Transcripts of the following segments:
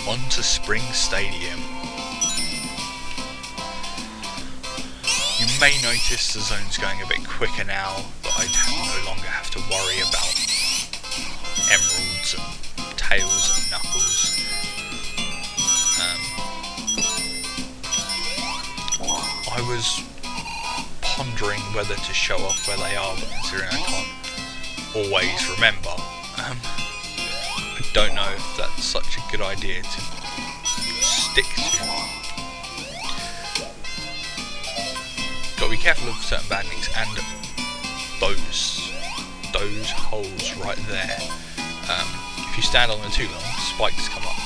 On to Spring Stadium. You may notice the zone's going a bit quicker now, but I no longer have to worry about emeralds and tails and knuckles. I was pondering whether to show off where they are, but considering I can't always remember, I don't know if that's such a good idea to stick to. Got to be careful of certain bandings, and those holes right there. If you stand on them too long, spikes come up,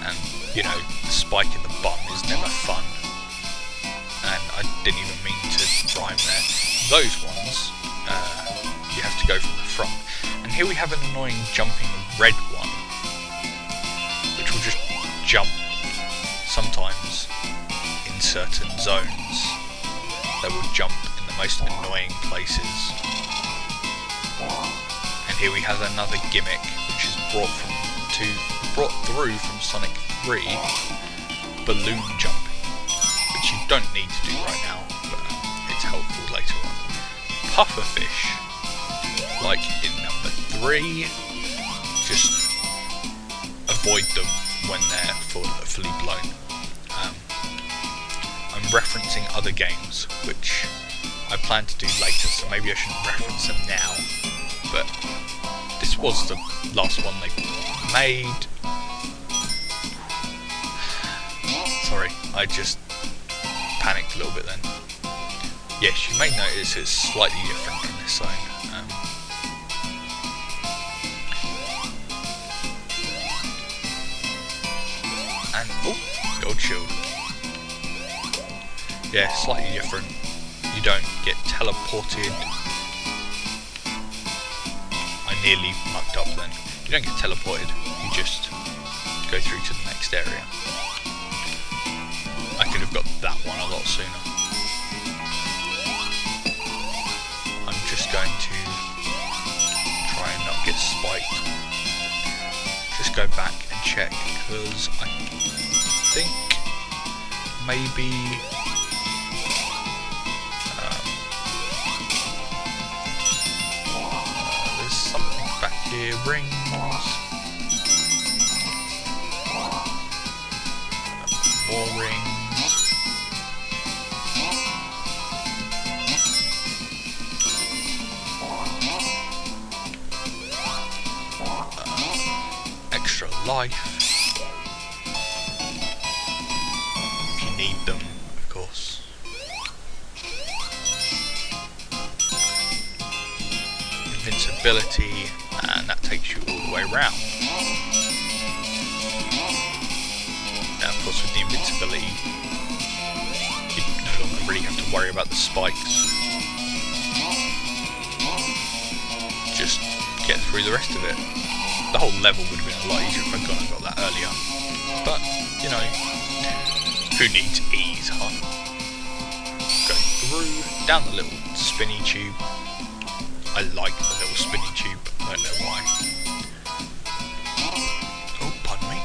and you know, the spike in the bum is never fun. And I didn't even mean to rhyme there. Those ones, you have to go from the front. And here we have an annoying jumping red one, which will just jump sometimes in certain zones. They will jump in the most annoying places. And here we have another gimmick, which is brought through from Sonic 3, balloon jumping, which you don't need to do right now, but it's helpful later on. Pufferfish, like in number 3, just avoid them when they're fully blown. I'm referencing other games, which I plan to do later, so maybe I shouldn't reference them now, but this was the last one they made. Sorry, I just panicked a little bit then. Yes, you may notice it's slightly different in this zone. And, oh, the old shield. Yeah, slightly different. You don't get teleported. I nearly mucked up then. You don't get teleported, you just go through to the next area. I could have got that one a lot sooner. I'm just going to try and not get spiked. Just go back and check, because I think maybe there's something back here. Rings. More rings. Extra life. If you need them, of course. Invincibility, and that takes you all the way around. Now, of course, with the invincibility, you no longer really have to worry about the spikes. Just get through the rest of it. The whole level would have been a lot easier if I'd got that earlier. But, you know, who needs ease, huh? Go through, down the little spinny tube. I like the little spinny tube, I don't know why. Oh, pardon me.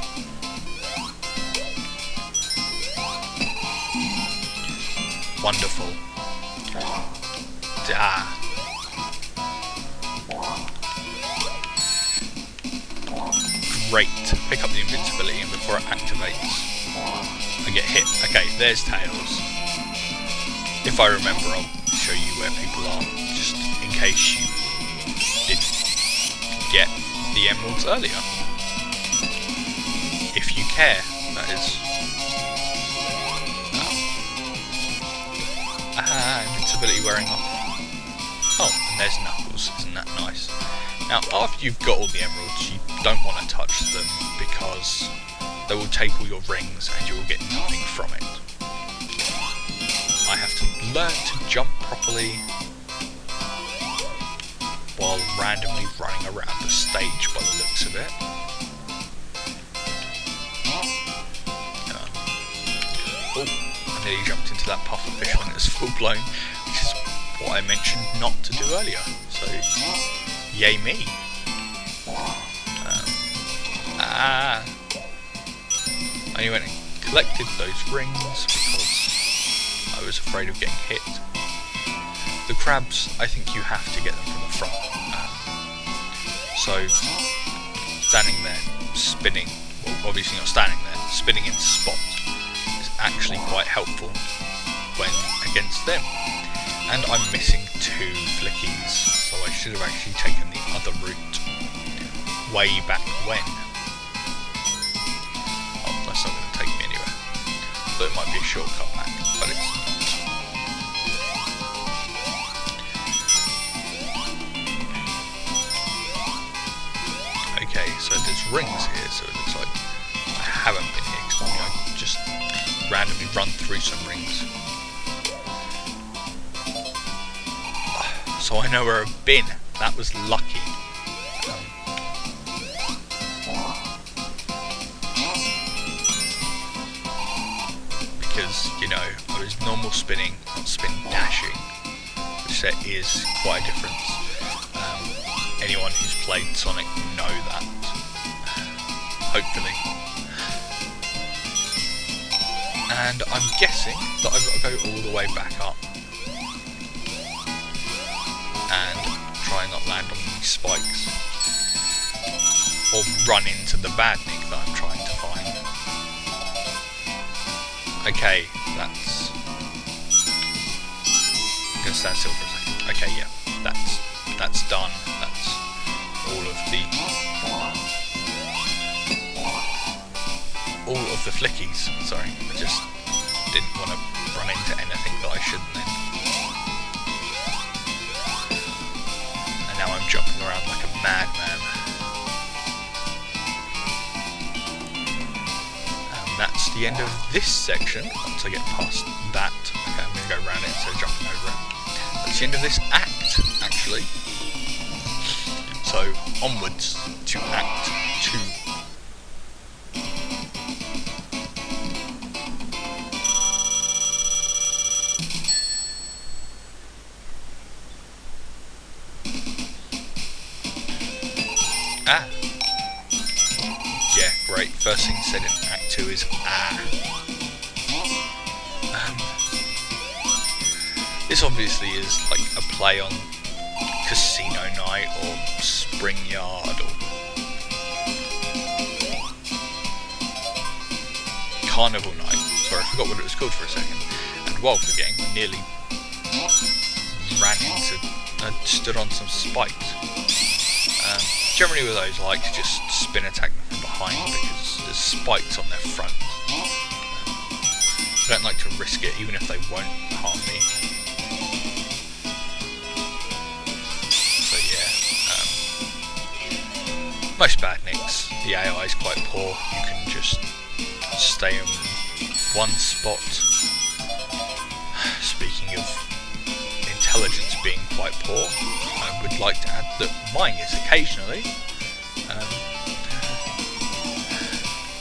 Wonderful. Ah. Great. Pick up the invincibility, and before it activates, I get hit. Okay, there's Tails. If I remember, I'll show you where people are, just in case you didn't get the emeralds earlier. If you care, that is. Invincibility wearing off. Oh, and there's Knuckles, isn't that nice? Now, after you've got all the emeralds, you don't want to touch them, because they will take all your rings and you will get nothing from it. I have to learn to jump properly while randomly running around the stage by the looks of it. Oh, I nearly jumped into that pufferfish when it was full blown, which is what I mentioned not to do earlier, so yay me. Ah! I only went and collected those rings because I was afraid of getting hit. The crabs, I think you have to get them from the front. So, standing there, spinning, well obviously not standing there, spinning into spots is actually quite helpful when against them. And I'm missing 2 flickies, so I should have actually taken the other route way back when. Oh, that's not going to take me anywhere. Though it might be a shortcut back, but it's not. Okay, so there's rings here, so it looks like I haven't been here, because I just randomly run through some rings. So I know where I've been. That was lucky. Because, you know, I was normal spinning, not spin dashing, which there is quite a difference. Anyone who's played Sonic will know that. Hopefully. And I'm guessing that I've got to go all the way back up. And try and not land on these spikes. Or run into the badnik that I'm trying to find. Okay, that's... I'm gonna stand still for a second. Okay, yeah, that's done. That's all of the flickies. Sorry, I just didn't want to run into anything that I shouldn't then. And now I'm jumping around like a madman. And that's the end of this section. Once I get past that, okay, I'm going to go around it instead of jumping over it. That's the end of this act, actually. So, onwards to Act 2. Ah! Yeah, great. First thing said in Act 2 is ah. This obviously is like a play on Casino Night or Spring Yard or Carnival Night. Sorry, I forgot what it was called for a second. And while forgetting, I nearly ran into and stood on some spikes. Generally with those, I like to just spin attack them from behind because there's spikes on their front. I don't like to risk it even if they won't harm me. Most badniks, the AI is quite poor. You can just stay in one spot. Speaking of intelligence being quite poor, I would like to add that mine is occasionally.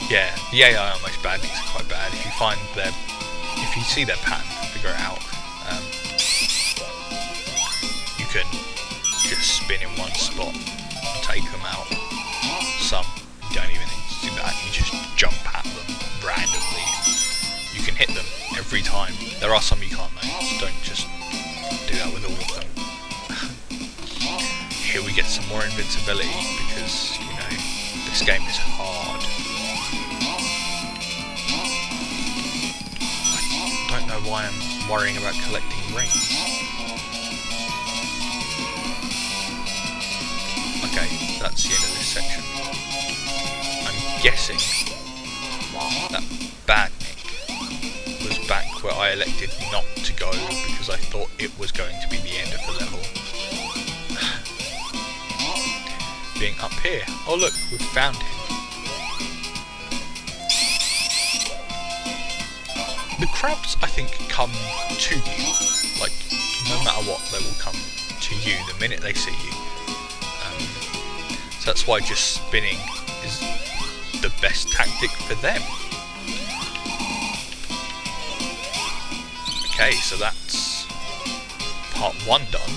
Yeah, the AI on most badniks are quite bad. If you see their pattern, figure it out. You can just spin in one spot and take them out. Some you don't even need to do that, you just jump at them randomly. You can hit them every time. There are some you can't though, so don't just do that with all of them. Here we get some more invincibility because, you know, this game is hard. I don't know why I'm worrying about collecting rings. Okay, that's the end of this section. I'm guessing that badnik was back where I elected not to go because I thought it was going to be the end of the level. Being up here. Oh look, we've found him. The crabs, I think, come to you. Like, no matter what, they will come to you the minute they see you. So that's why just spinning is the best tactic for them. Okay, so that's part 1 done.